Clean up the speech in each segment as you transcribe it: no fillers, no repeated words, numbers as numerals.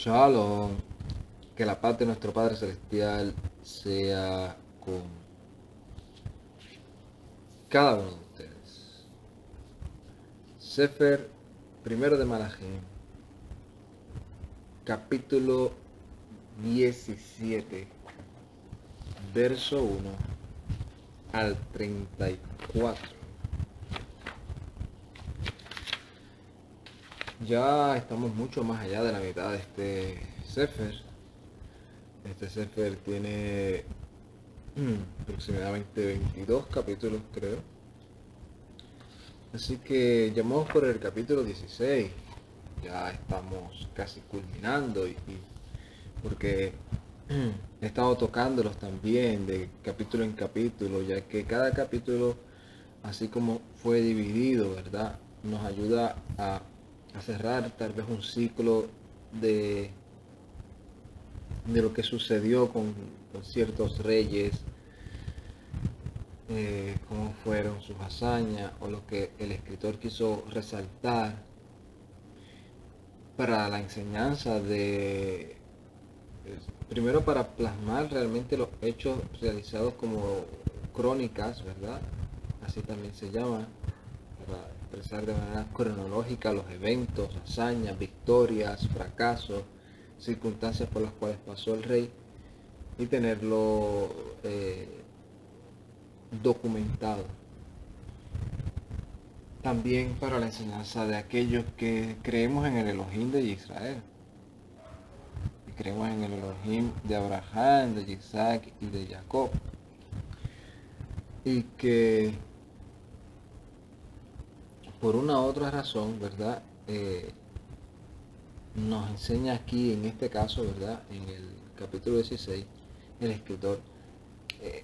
Shalom, que la paz de nuestro Padre Celestial sea con cada uno de ustedes. Sefer primero de Malachim, capítulo 17, verso 1 al 34. Ya estamos mucho más allá de la mitad de este Sefer. Este Sefer tiene aproximadamente 22 capítulos, creo. Así que llamamos por el capítulo 16. Ya estamos casi culminando porque he estado tocándolos también de capítulo en capítulo, ya que cada capítulo, así como fue dividido, ¿verdad? Nos ayuda a cerrar tal vez un ciclo de, de lo que sucedió con ciertos reyes, cómo fueron sus hazañas o lo que el escritor quiso resaltar para la enseñanza primero para plasmar realmente los hechos realizados como crónicas, ¿verdad? Así también se llama, para expresar de manera cronológica los eventos, hazañas, victorias, fracasos, circunstancias por las cuales pasó el rey y tenerlo documentado. También para la enseñanza de aquellos que creemos en el Elohim de Israel. Y creemos en el Elohim de Abraham, de Isaac y de Jacob. Y que por una u otra razón, ¿verdad? Nos enseña aquí, en este caso, ¿verdad? En el capítulo 16, el escritor, eh,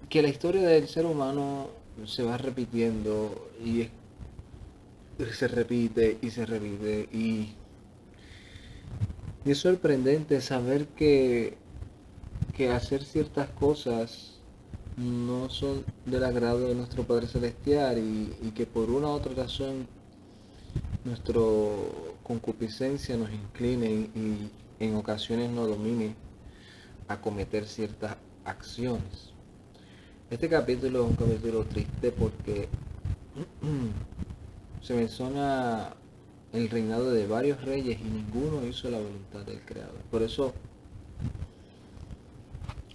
que la historia del ser humano se va repitiendo y se repite y se repite y es sorprendente saber que hacer ciertas cosas no son del agrado de nuestro Padre Celestial y que por una u otra razón nuestra concupiscencia nos incline y en ocasiones nos domine a cometer ciertas acciones. Este capítulo es un capítulo triste porque se menciona el reinado de varios reyes y ninguno hizo la voluntad del Creador. Por eso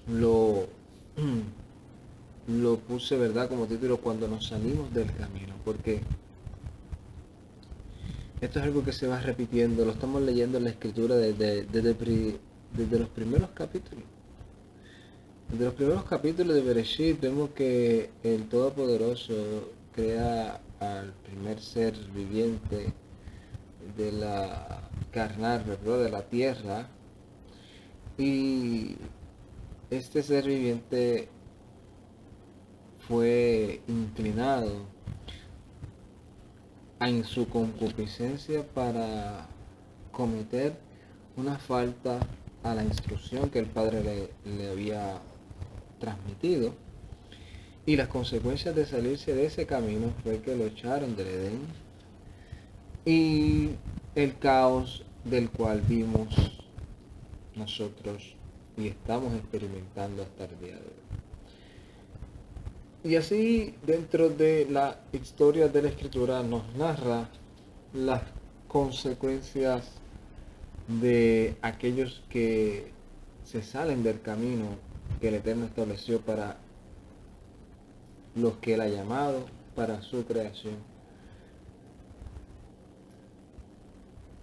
lo, lo puse, ¿verdad?, como título cuando nos salimos del camino, porque esto es algo que se va repitiendo, lo estamos leyendo en la escritura desde los primeros capítulos. Desde los primeros capítulos de Bereshit vemos que el Todopoderoso crea al primer ser viviente de la carnal, ¿verdad?, de la tierra, y este ser viviente fue inclinado en su concupiscencia para cometer una falta a la instrucción que el Padre le había transmitido, y las consecuencias de salirse de ese camino fue que lo echaron del Edén y el caos del cual vimos nosotros y estamos experimentando hasta el día de hoy. Y así, dentro de la historia de la escritura, nos narra las consecuencias de aquellos que se salen del camino que el Eterno estableció para los que Él ha llamado para su creación.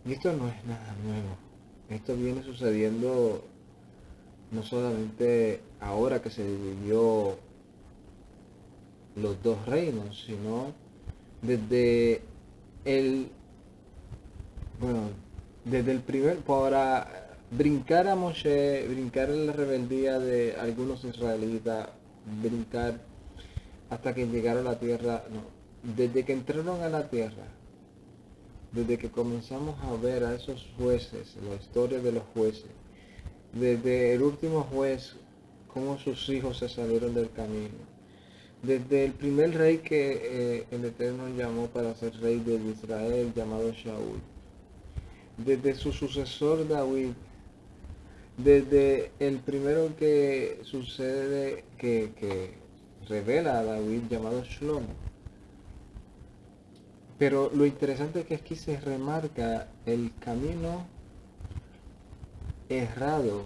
Y esto no es nada nuevo. Esto viene sucediendo no solamente ahora que se dividió los dos reinos, sino desde el, bueno, desde el primer, para brincar a Moshe, brincar en la rebeldía de algunos israelitas, brincar hasta que llegaron a la tierra, no, desde que entraron a la tierra, desde que comenzamos a ver a esos jueces, la historia de los jueces, desde el último juez, cómo sus hijos se salieron del camino, desde el primer rey que el Eterno llamó para ser rey de Israel, llamado Shaul, desde su sucesor David, desde el primero que sucede, que revela a David llamado Shlomo. Pero lo interesante es que aquí se remarca el camino errado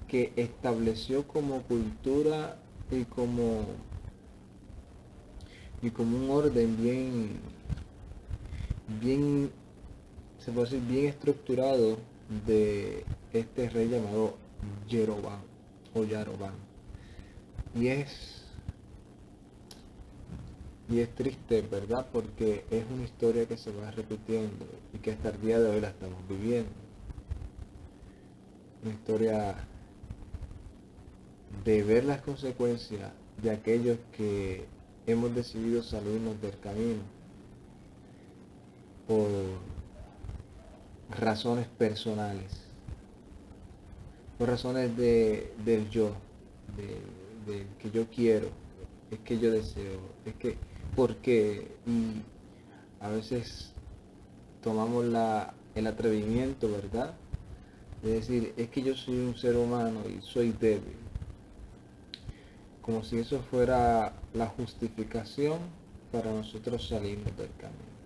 que estableció como cultura y como un orden bien, se puede decir, bien estructurado de este rey llamado Jeroboam o Yaroboam. Y es triste, ¿verdad? Porque es una historia que se va repitiendo y que hasta el día de hoy la estamos viviendo. Una historia de ver las consecuencias de aquellos que hemos decidido salirnos del camino por razones personales, por razones del yo, de que yo quiero, es que yo deseo, es que, ¿por qué? Y a veces tomamos el atrevimiento, ¿verdad? De decir, es que yo soy un ser humano y soy débil. Como si eso fuera la justificación para nosotros salirnos del camino.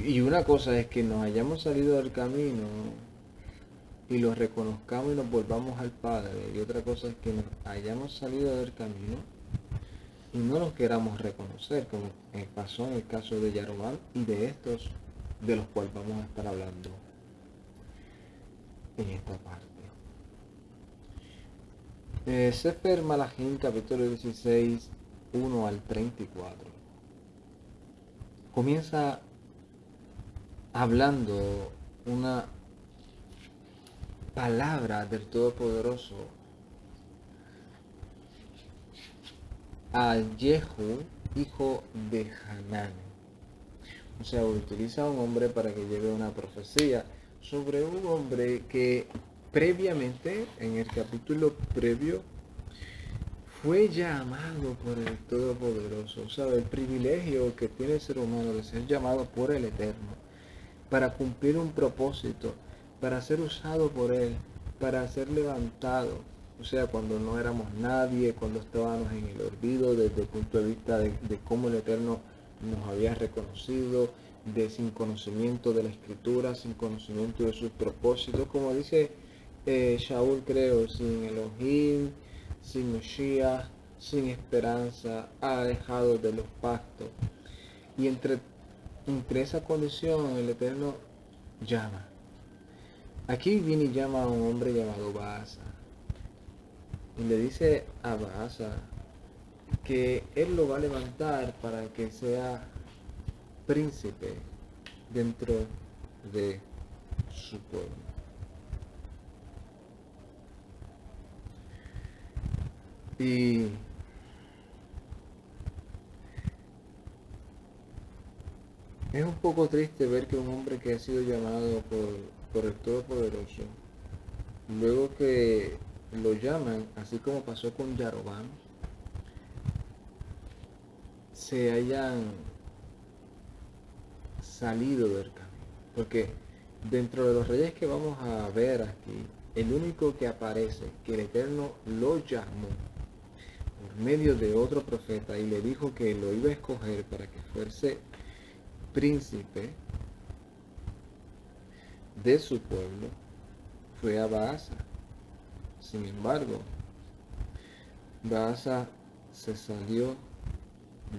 Y una cosa es que nos hayamos salido del camino y lo reconozcamos y nos volvamos al Padre. Y otra cosa es que nos hayamos salido del camino y no nos queramos reconocer, como pasó en el caso de Yaroboam y de estos de los cuales vamos a estar hablando en esta parte. Sefer Malachim, capítulo 16, 1 al 34. Comienza hablando una palabra del Todopoderoso a Jehu, hijo de Hanán. O sea, utiliza a un hombre para que lleve una profecía sobre un hombre que previamente, en el capítulo previo, fue llamado por el Todopoderoso. O sea, el privilegio que tiene el ser humano de ser llamado por el Eterno para cumplir un propósito, para ser usado por Él, para ser levantado. O sea, cuando no éramos nadie, cuando estábamos en el olvido, desde el punto de vista de cómo el Eterno nos había reconocido, de sin conocimiento de la Escritura, sin conocimiento de sus propósitos, como dice Shaul, creo, sin Elohim, sin Mashiach, sin esperanza, alejado de los pactos. Y entre esa condición el Eterno llama. Aquí viene y llama a un hombre llamado Baasa. Y le dice a Baasa que él lo va a levantar para que sea príncipe dentro de su pueblo. Y es un poco triste ver que un hombre que ha sido llamado por el Todopoderoso, luego que lo llaman, así como pasó con Yaroboam, se hayan salido del camino. Porque dentro de los reyes que vamos a ver aquí, el único que aparece, que el Eterno lo llamó por medio de otro profeta y le dijo que lo iba a escoger para que fuese príncipe de su pueblo, fue a Baasa. Sin embargo, Baasa se salió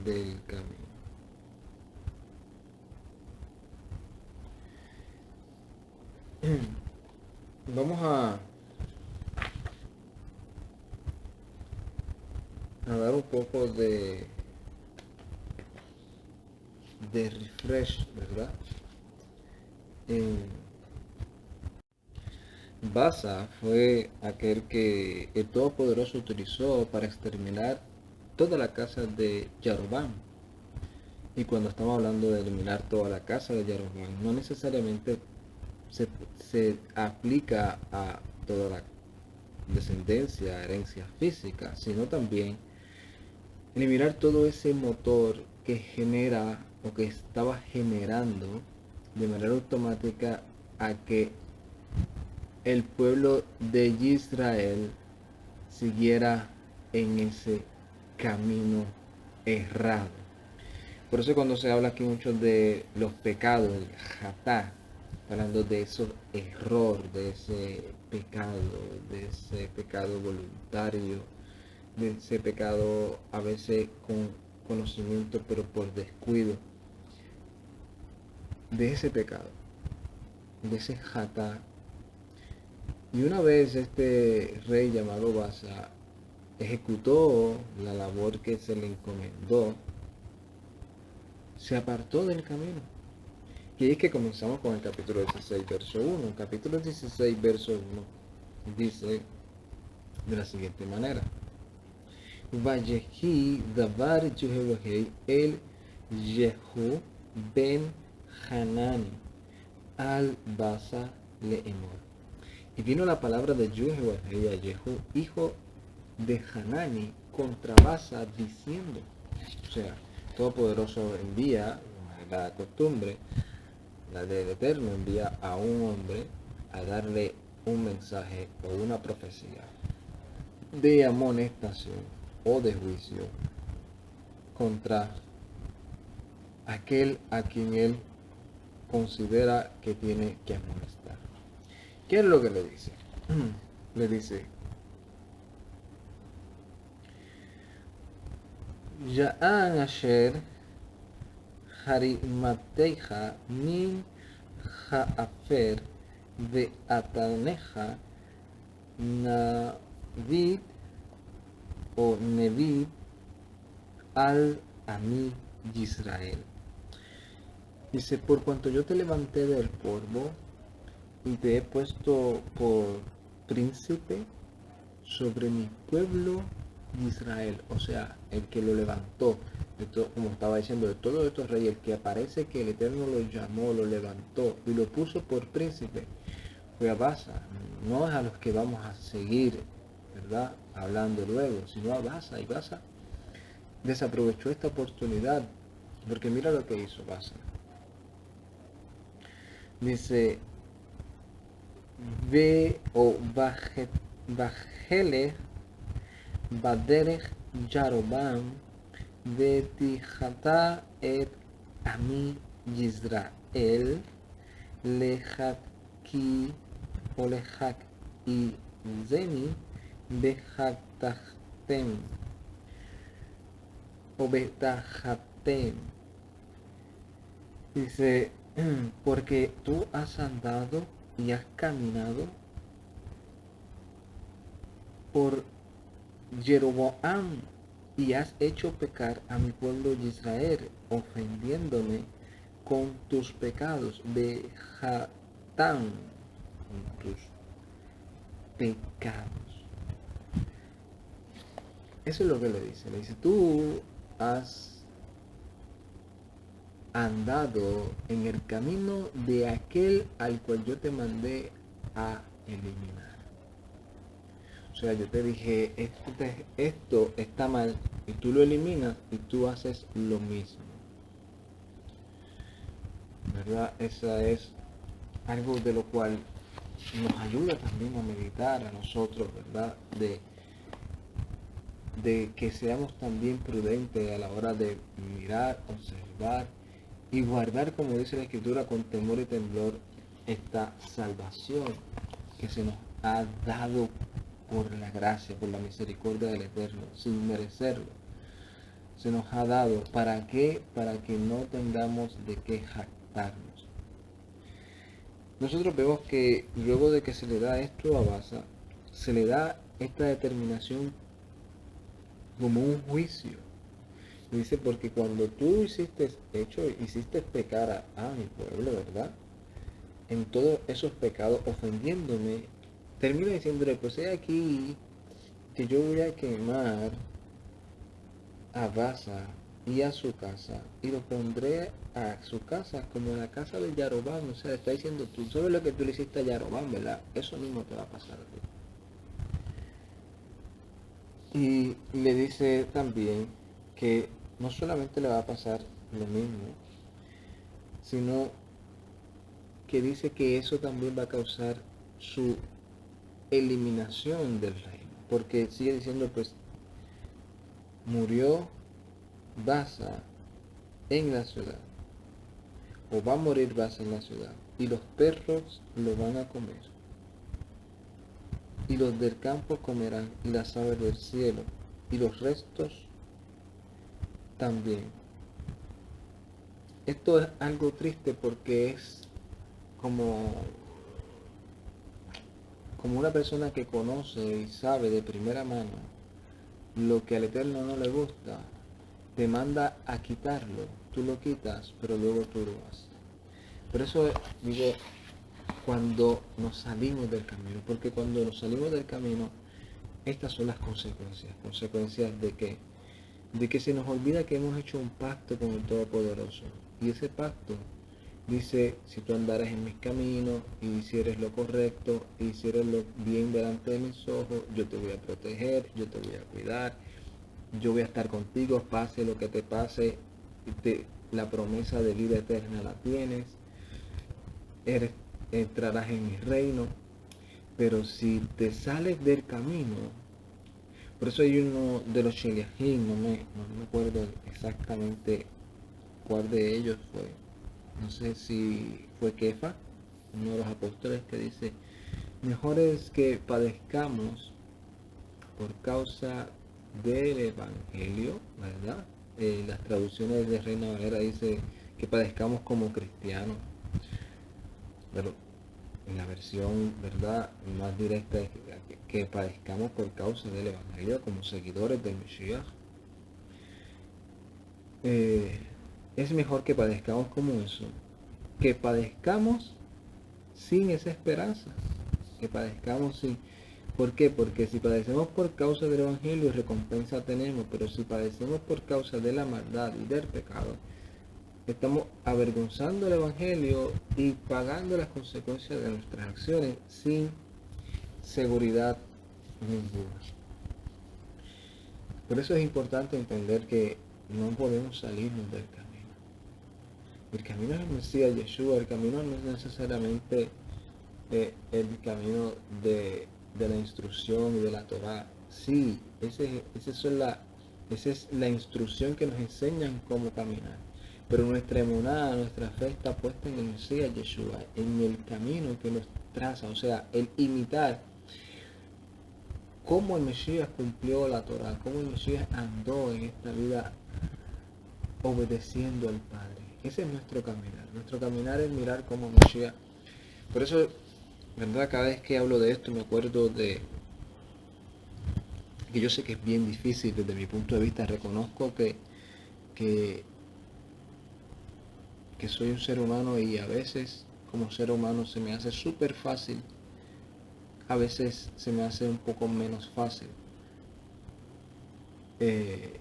del camino. Vamos a dar un poco de refresh, ¿verdad? Baasa fue aquel que el Todopoderoso utilizó para exterminar toda la casa de Yaroboam. Y cuando estamos hablando de eliminar toda la casa de Yaroboam, no necesariamente se aplica a toda la descendencia, herencia física, sino también eliminar todo ese motor que genera o que estaba generando de manera automática a que el pueblo de Israel siguiera en ese camino errado. Por eso cuando se habla aquí mucho de los pecados, el jatá, hablando de ese error, de ese pecado voluntario, de ese pecado a veces con conocimiento pero por descuido, de ese pecado, de ese jatá. Y una vez este rey llamado Basa ejecutó la labor que se le encomendó, se apartó del camino. Y es que comenzamos con el capítulo 16, verso 1. El capítulo 16, verso 1 dice de la siguiente manera: Vayehi davar Yehovahei el Yehu ben Hanani al Basa leemor. Y vino la palabra de Yehovahei a Yehu, hijo de Hanani, contra Basa, diciendo, o sea, Todopoderoso envía, la costumbre, la del Eterno envía a un hombre a darle un mensaje o una profecía de amonestación o de juicio contra aquel a quien él considera que tiene que amonestar. ¿Qué es lo que le dice? Le dice: Ya'an asher harimateja min ha'afer ve'ataneja navid o nevid al ami Israel. Dice: por cuanto yo te levanté del polvo y te he puesto por príncipe sobre mi pueblo Israel, o sea, el que lo levantó, como estaba diciendo, de todos estos reyes, el que aparece que el Eterno lo llamó, lo levantó y lo puso por príncipe, fue a Basa. No es a los que vamos a seguir, ¿verdad?, hablando luego, sino a Basa. Y Basa desaprovechó esta oportunidad, porque mira lo que hizo Basa. Dice: ve o bajele baderech Yarobam ותחתה את עמי יזרעאל לחכי או לחכיזני בחתכתם o betajatem. Dice: porque tú has andado y has caminado por Jeroboam y has hecho pecar a mi pueblo de Israel, ofendiéndome con tus pecados, Bejatán, con tus pecados. Eso es lo que le dice. Le dice: tú has andado en el camino de aquel al cual yo te mandé a eliminar. O sea, yo te dije, esto está mal, y tú lo eliminas y tú haces lo mismo. ¿Verdad? Esa es algo de lo cual nos ayuda también a meditar a nosotros, ¿verdad? De que seamos también prudentes a la hora de mirar, observar y guardar, como dice la Escritura, con temor y temblor esta salvación que se nos ha dado por la gracia, por la misericordia del Eterno, sin merecerlo. Se nos ha dado. ¿Para qué? Para que no tengamos de qué jactarnos. Nosotros vemos que luego de que se le da esto a Basa, se le da esta determinación como un juicio. Dice: porque cuando tú hiciste pecar a mi pueblo, ¿verdad?, en todos esos pecados, ofendiéndome, termina diciéndole: pues he aquí que yo voy a quemar a Basa y a su casa, y lo pondré a su casa como la casa de Yarobam. O sea, está diciendo: tú sabes lo que tú le hiciste a Yarobam, ¿verdad? Eso mismo te va a pasar a ti. Y le dice también que no solamente le va a pasar lo mismo, sino que dice que eso también va a causar su eliminación del reino. Porque sigue diciendo, pues, murió Baasa en la ciudad, o va a morir Baasa en la ciudad, y los perros lo van a comer, y los del campo comerán, y las aves del cielo, y los restos también. Esto es algo triste porque es como, como una persona que conoce y sabe de primera mano lo que al Eterno no le gusta, te manda a quitarlo. Tú lo quitas, pero luego tú lo haces. Por eso digo, cuando nos salimos del camino, porque cuando nos salimos del camino, estas son las consecuencias. Consecuencias de que se nos olvida que hemos hecho un pacto con el Todopoderoso. Y ese pacto dice, si tú andaras en mis caminos y hicieres lo correcto, y hicieres lo bien delante de mis ojos, yo te voy a proteger, yo te voy a cuidar, yo voy a estar contigo, pase lo que te pase, la promesa de vida eterna la tienes, entrarás en mi reino. Pero si te sales del camino, por eso hay uno de los Sheliahim, no me acuerdo exactamente cuál de ellos fue, no sé si fue Kefa, uno de los apóstoles, que dice, mejor es que padezcamos por causa del Evangelio, ¿verdad? Las traducciones de Reina Valera dice que padezcamos como cristianos, pero en la versión, ¿verdad?, más directa es que padezcamos por causa del Evangelio como seguidores del Mesías. Es mejor que padezcamos como eso, que padezcamos sin esa esperanza, que padezcamos sin... ¿Por qué? Porque si padecemos por causa del Evangelio, recompensa tenemos, pero si padecemos por causa de la maldad y del pecado, estamos avergonzando el Evangelio y pagando las consecuencias de nuestras acciones sin seguridad ninguna. Por eso es importante entender que no podemos salirnos del camino. El camino es el Mesías Yeshua, el camino no es necesariamente el camino de la instrucción y de la Torah. Sí, esa es la instrucción que nos enseñan cómo caminar. Pero nuestra emuná, nuestra fe está puesta en el Mesías Yeshua, en el camino que nos traza, o sea, el imitar cómo el Mesías cumplió la Torah, cómo el Mesías andó en esta vida obedeciendo al Padre. Ese es nuestro caminar. Nuestro caminar es mirar cómo el Mesías. Por eso, verdad, cada vez que hablo de esto me acuerdo de que yo sé que es bien difícil desde mi punto de vista. Reconozco que soy un ser humano y a veces como ser humano se me hace súper fácil, a veces se me hace un poco menos fácil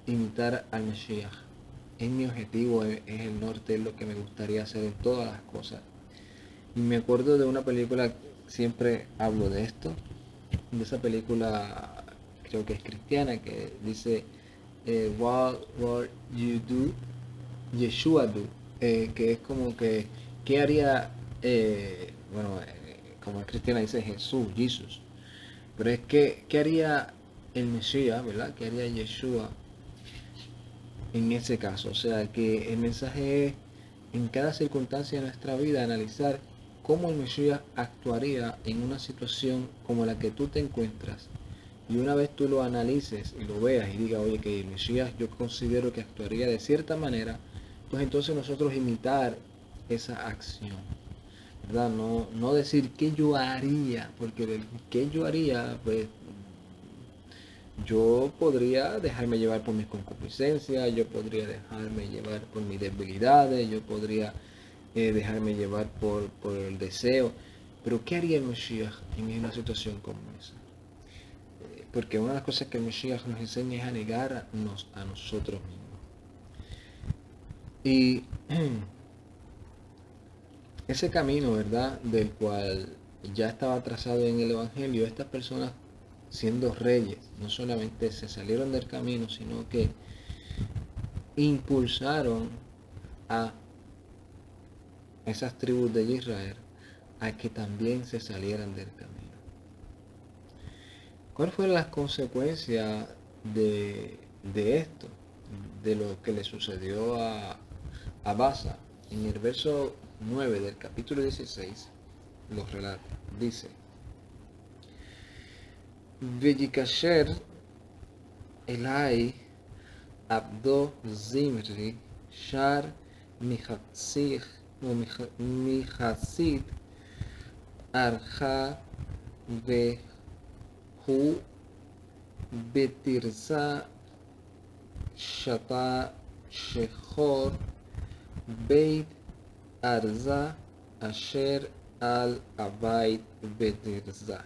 imitar al Mesías. Es mi objetivo, es el norte, es lo que me gustaría hacer en todas las cosas. Y me acuerdo de una película, siempre hablo de esto, de esa película, creo que es cristiana, que dice what you do, Yeshua do, que es como que, ¿qué haría, como es cristiana dice Jesús, Jesus, pero es que, ¿qué haría el Mesías, verdad? ¿Qué haría Yeshua en ese caso? O sea, que el mensaje es, en cada circunstancia de nuestra vida, analizar cómo el Mesías actuaría en una situación como la que tú te encuentras. Y una vez tú lo analices y lo veas y digas, oye, que el Mesías yo considero que actuaría de cierta manera, pues entonces nosotros imitar esa acción, ¿verdad? No decir qué yo haría, porque el qué yo haría, pues yo podría dejarme llevar por mis concupiscencias, yo podría dejarme llevar por mis debilidades, yo podría dejarme llevar por el deseo. Pero ¿qué haría el Mesías en una situación como esa? Porque una de las cosas que el Mesías nos enseña es a negarnos a nosotros mismos. Y ese camino, ¿verdad?, del cual ya estaba trazado en el Evangelio, estas personas siendo reyes, no solamente se salieron del camino, sino que impulsaron a esas tribus de Israel a que también se salieran del camino. ¿Cuáles fueron las consecuencias de esto? De lo que le sucedió a Basa. En el verso 9 del capítulo 16 los relata. Dice: Veyikasher Elai Abdo Zimri Shar Mihasid Arja Vehu Betirza Shata Shechor Beit Arza Asher al Abait Betirza.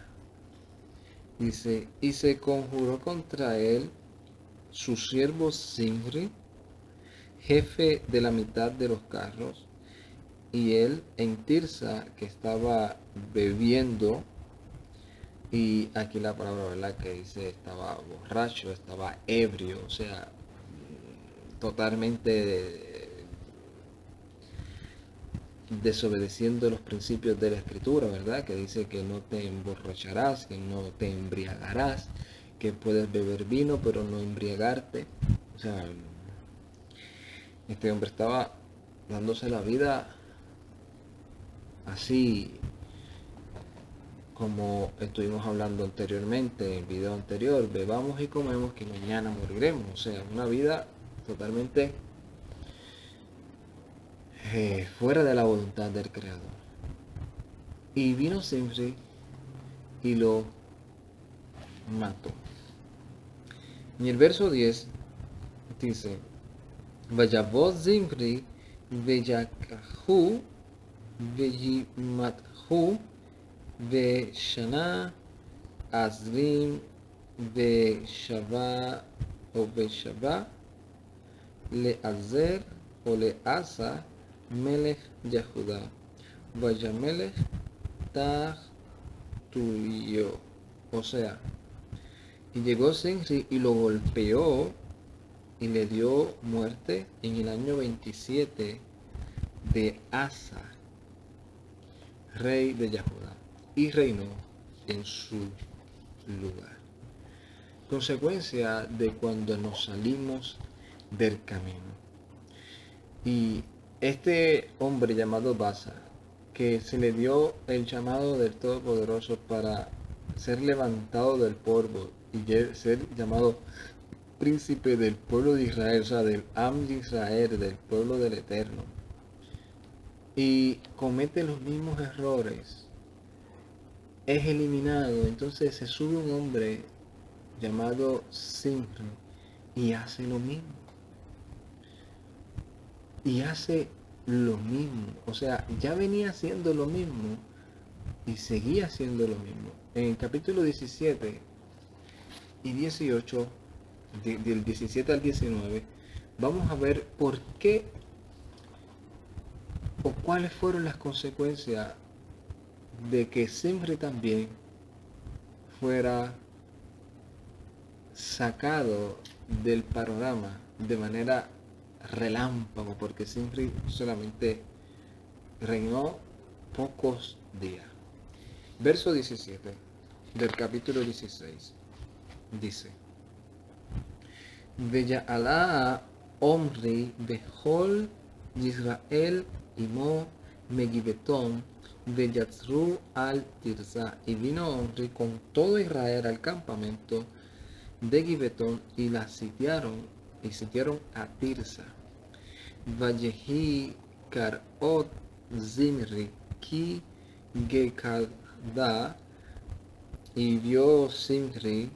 Dice, y se conjuró contra él su siervo Zimri, jefe de la mitad de los carros, y él en Tirsa, que estaba bebiendo, y aquí la palabra, ¿verdad?, que dice estaba borracho, estaba ebrio, o sea, totalmente desobedeciendo los principios de la escritura, ¿verdad?, que dice que no te emborracharás, que no te embriagarás, que puedes beber vino pero no embriagarte. O sea, este hombre estaba dándose la vida así como estuvimos hablando anteriormente en el video anterior: bebamos y comemos que mañana moriremos. O sea, una vida totalmente fuera de la voluntad del Creador. Y vino Zimri y lo mató. En el verso 10 dice: Vayavot Zimri veyakahu veyimathu veshana azrim veshava o veshava leazer o leasa melech Yehuda vayamelech tuyo. O sea, y llegó Zimri y lo golpeó y le dio muerte en el año 27 de Asa, rey de Yehuda, y reinó en su lugar. Consecuencia de cuando nos salimos del camino. Y este hombre llamado Basa, que se le dio el llamado del Todopoderoso para ser levantado del polvo y ser llamado príncipe del pueblo de Israel, o sea, del Am de Israel, del pueblo del Eterno, y comete los mismos errores, es eliminado. Entonces se sube un hombre llamado Zimri y hace lo mismo. Y hace lo mismo. O sea, ya venía haciendo lo mismo y seguía haciendo lo mismo. En el capítulo 17 y 18, del 17 al 19, vamos a ver por qué o cuáles fueron las consecuencias de que Zimri también fuera sacado del panorama de manera relámpago, porque Zimri solamente reinó pocos días. Verso 17 del capítulo 16 dice: Veya'ala Omri Behol Yisrael Imo Megibeton Veyatzru al Tirza. Y vino Omri con todo Israel al campamento de Gibetón y la sitiaron a Tirsa. Vayehi Karot Zimri Ki Gekada. Y vio Zimri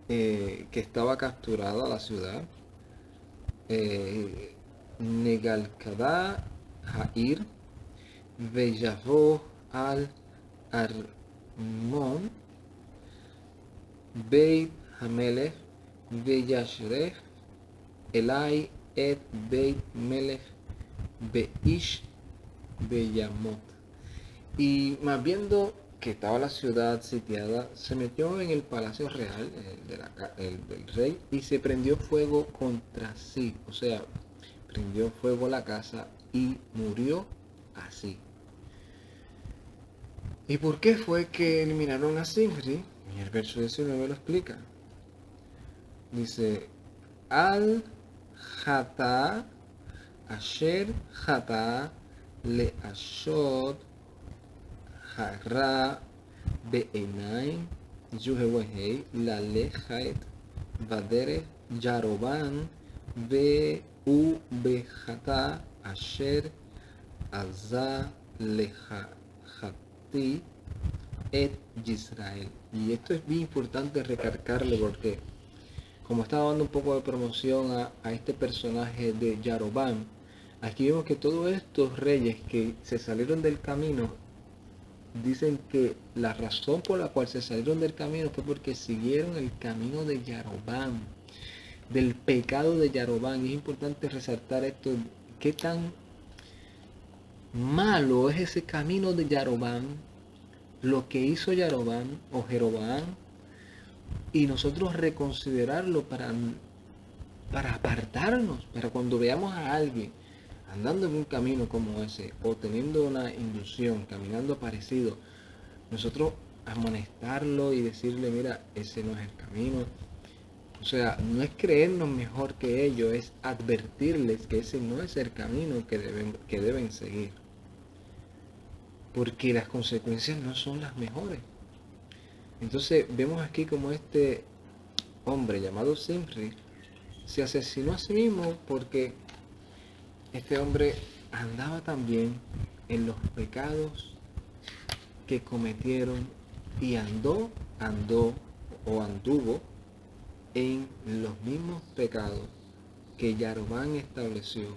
que estaba capturada la ciudad. Negalkada Ha'ir Veyavo al Armon Beit Hamelech Veyashref Elai et Beit Melech Beish Beyamot. Y más viendo que estaba la ciudad sitiada, se metió en el palacio real, el del rey, y se prendió fuego contra sí. O sea, prendió fuego la casa y murió así. ¿Y por qué fue que eliminaron a Zimri? Y el verso 19 lo explica. Dice, al jata asher jata le ashod hara be'enaim yuhewehei lalechait vadere yaroban ve'u bejata asher azza lejati et Yisrael. Y esto es bien importante recalcarle porque como estaba dando un poco de promoción a este personaje de Yarobán, aquí vemos que todos estos reyes que se salieron del camino, dicen que la razón por la cual se salieron del camino fue porque siguieron el camino de Yarobán, del pecado de Yarobán. Y es importante resaltar esto, qué tan malo es ese camino de Yarobán, lo que hizo Yarobán o Jeroboam, y nosotros reconsiderarlo para apartarnos, para cuando veamos a alguien andando en un camino como ese o teniendo una ilusión, caminando parecido, nosotros amonestarlo y decirle, mira, ese no es el camino. O sea, no es creernos mejor que ellos, es advertirles que ese no es el camino que deben seguir. Porque las consecuencias no son las mejores. Entonces vemos aquí como este hombre llamado Zimri se asesinó a sí mismo porque este hombre andaba también en los pecados que cometieron y anduvo en los mismos pecados que Yarobán estableció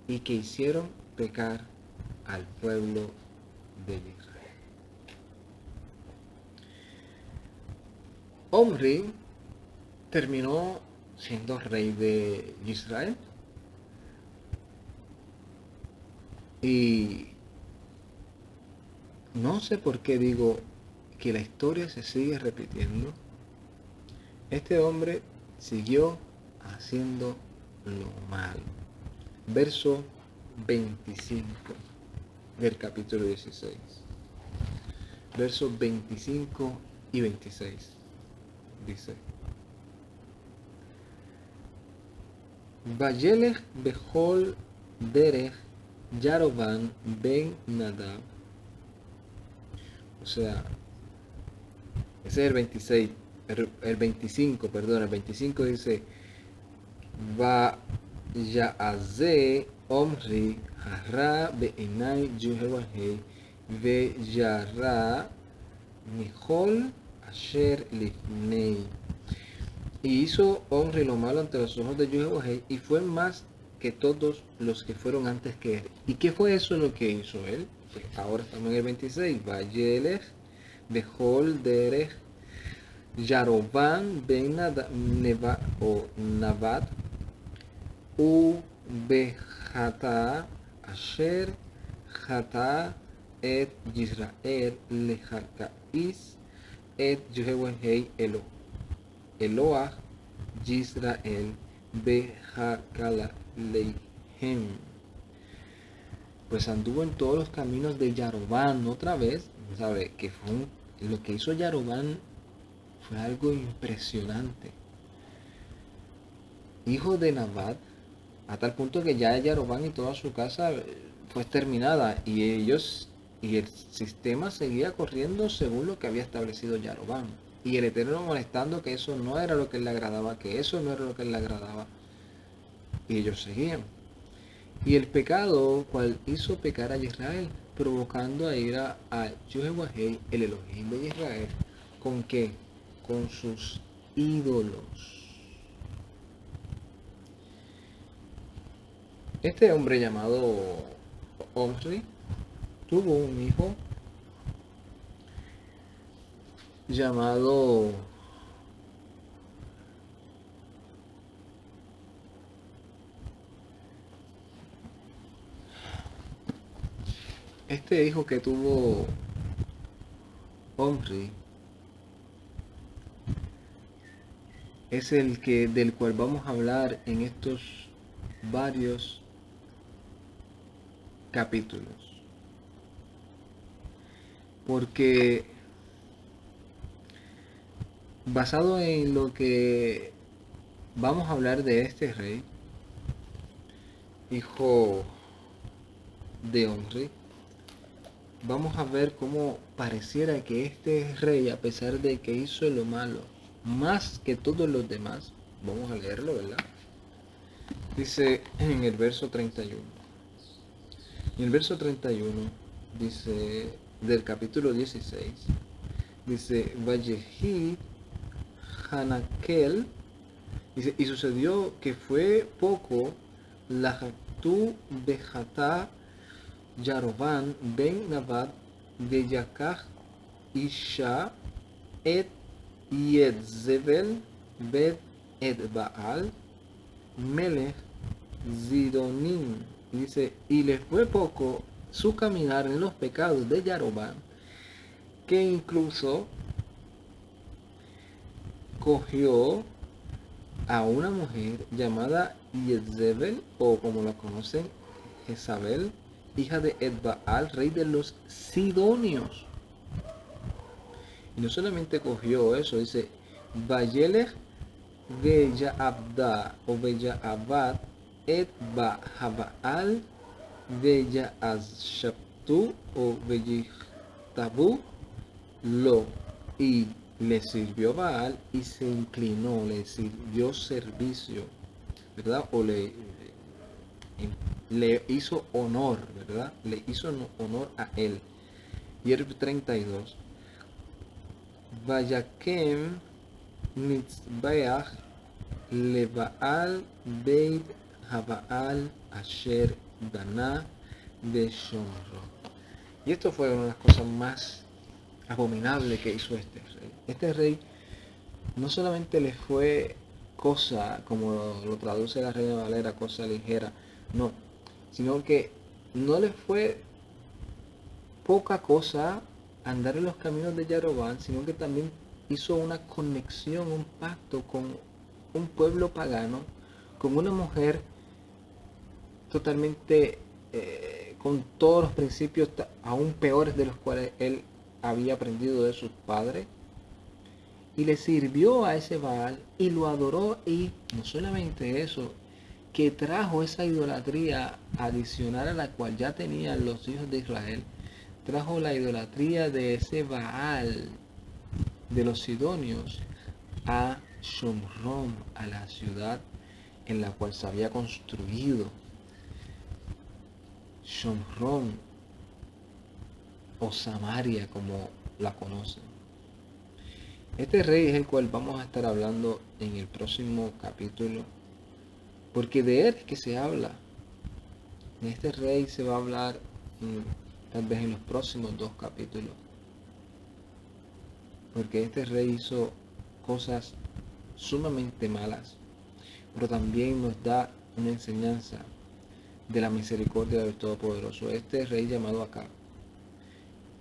y que hicieron pecar al pueblo de Israel. Omri terminó siendo rey de Israel y no sé por qué digo que la historia se sigue repitiendo. Este hombre siguió haciendo lo malo. Verso 25 del capítulo 16. Versos 25 y 26. Dice: Vayelech bechol derech Yaroban ben Nadab. O sea, ese es el 26, el 25, perdón, el 25 dice: Va ya'aze omri hara be'enai Yehovah ve yara Mijol asher lifnei. Y hizo hombre lo malo ante los ojos de Jehová y fue más que todos los que fueron antes que él. ¿Y qué fue eso lo que hizo él? Pues ahora estamos en el 26. Vayelech bechol derech Yaroban ben Nabat u bejata asher jata et Yisrael lejakais et Jehová Eloah Yisrael bejakala leihem. Pues anduvo en todos los caminos de Yarobán otra vez, ¿sabe? Que fue lo que hizo Yarobán fue algo impresionante. Hijo de Nabat, a tal punto que ya Yarobán y toda su casa fue exterminada y el sistema seguía corriendo según lo que había establecido Yarobán. Y el Eterno molestando que eso no era lo que él le agradaba, que eso no era lo que él le agradaba. Y ellos seguían. Y el pecado cual hizo pecar a Israel, provocando a ir a Jehová, el Elohim de Israel. ¿Con qué? Con sus ídolos. Este hombre llamado Omri tuvo un hijo llamado este hijo que tuvo Omri es el que del cual vamos a hablar en estos varios capítulos. porque basado en lo que vamos a hablar de este rey, hijo de Omri, vamos a ver cómo pareciera que este rey, a pesar de que hizo lo malo, más que todos los demás, vamos a leerlo, ¿verdad? Dice en el verso 31. En el verso 31 dice, del capítulo 16, dice, Vallejí Hanakel, dice, y sucedió que fue poco la Jactú Bejatá Yaroban ben Nabat de Yakaj Isha et Yedzebel bet et Baal Melech Zidonim. Dice, y le fue poco su caminar en los pecados de Yaroban, que incluso cogió a una mujer llamada Yezebel, o como la conocen, Jezabel, hija de Edbaal, rey de los Sidonios. Y no solamente cogió eso, dice, Vayelech Bella Abda o Bella Abad Edba Habaal Bella Azshaptu o Bellitabu lo, y le sirvió Baal y se inclinó, le sirvió servicio, ¿verdad? O le hizo honor, ¿verdad? Le hizo honor a él. Y el 32. Vayakem Nitzbeach Lebaal Beit Habaal Asher Daná de Shomro. Y esto fue una de las cosas más abominables que hizo este rey. Este rey no solamente le fue cosa, como lo traduce la Reina Valera, cosa ligera, no, sino que no le fue poca cosa andar en los caminos de Yarobán, sino que también hizo una conexión, un pacto con un pueblo pagano, con una mujer totalmente con todos los principios aún peores de los cuales él había aprendido de sus padres, y le sirvió a ese Baal y lo adoró, y no solamente eso, que trajo esa idolatría adicional a la cual ya tenían los hijos de Israel, trajo la idolatría de ese Baal de los sidonios a Shomron, a la ciudad en la cual se había construido. Shomron o Samaria, como la conocen. Este rey es el cual vamos a estar hablando en el próximo capítulo, porque de él es que se habla. De este rey se va a hablar tal vez en los próximos 2 capítulos, porque este rey hizo cosas sumamente malas, pero también nos da una enseñanza de la misericordia del Todopoderoso. Este rey llamado Acab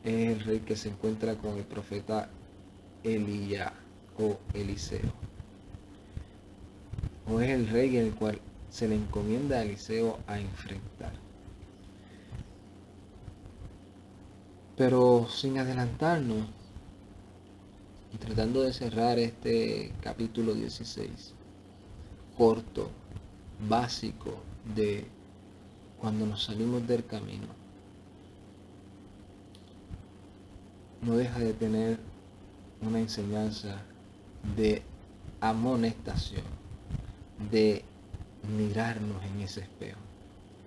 es el rey que se encuentra con el profeta Elías o Eliseo, o es el rey en el cual se le encomienda a Eliseo a enfrentar. Pero sin adelantarnos, y tratando de cerrar este capítulo 16, corto, básico, de cuando nos salimos del camino, no deja de tener una enseñanza de amonestación, de mirarnos en ese espejo.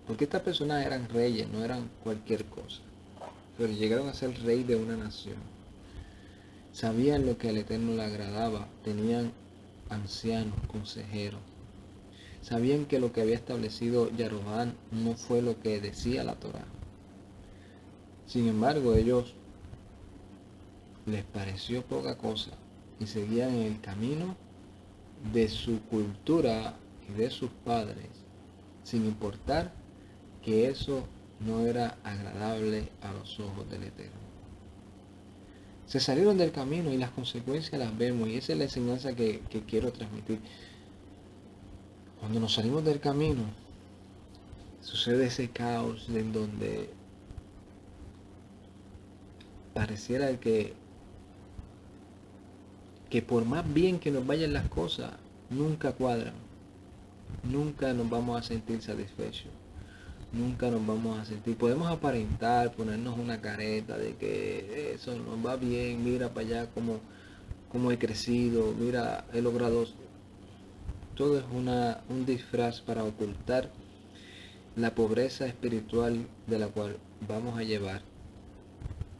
Porque estas personas eran reyes, no eran cualquier cosa, pero llegaron a ser rey de una nación. Sabían lo que al Eterno le agradaba, tenían ancianos, consejeros. Sabían que lo que había establecido Yaroboam no fue lo que decía la Torá. Sin embargo, ellos les pareció poca cosa y seguían en el camino de su cultura y de sus padres, sin importar que eso no era agradable a los ojos del Eterno. Se salieron del camino y las consecuencias las vemos, y esa es la enseñanza que quiero transmitir. Cuando nos salimos del camino, sucede ese caos en donde pareciera que por más bien que nos vayan las cosas, nunca cuadran. Nunca nos vamos a sentir satisfechos. Nunca nos vamos a sentir. Podemos aparentar, ponernos una careta de que eso nos va bien, mira para allá como he crecido, mira, he logrado. Todo es un disfraz para ocultar la pobreza espiritual de la cual vamos a llevar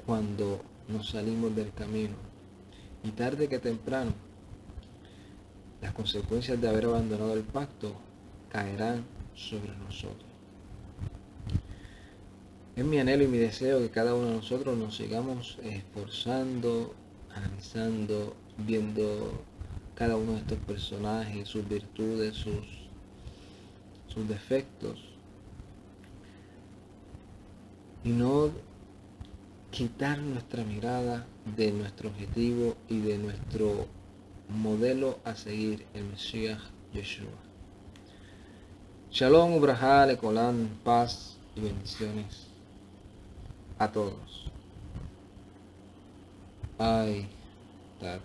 cuando nos salimos del camino. Y tarde que temprano, las consecuencias de haber abandonado el pacto caerán sobre nosotros. Es mi anhelo y mi deseo que cada uno de nosotros nos sigamos esforzando, analizando, viendo cada uno de estos personajes, sus virtudes, sus defectos, y no quitar nuestra mirada de nuestro objetivo y de nuestro modelo a seguir, el Mesías Yeshua. Shalom, Ubrahá, Lecolán, paz y bendiciones a todos. Ay, tarde.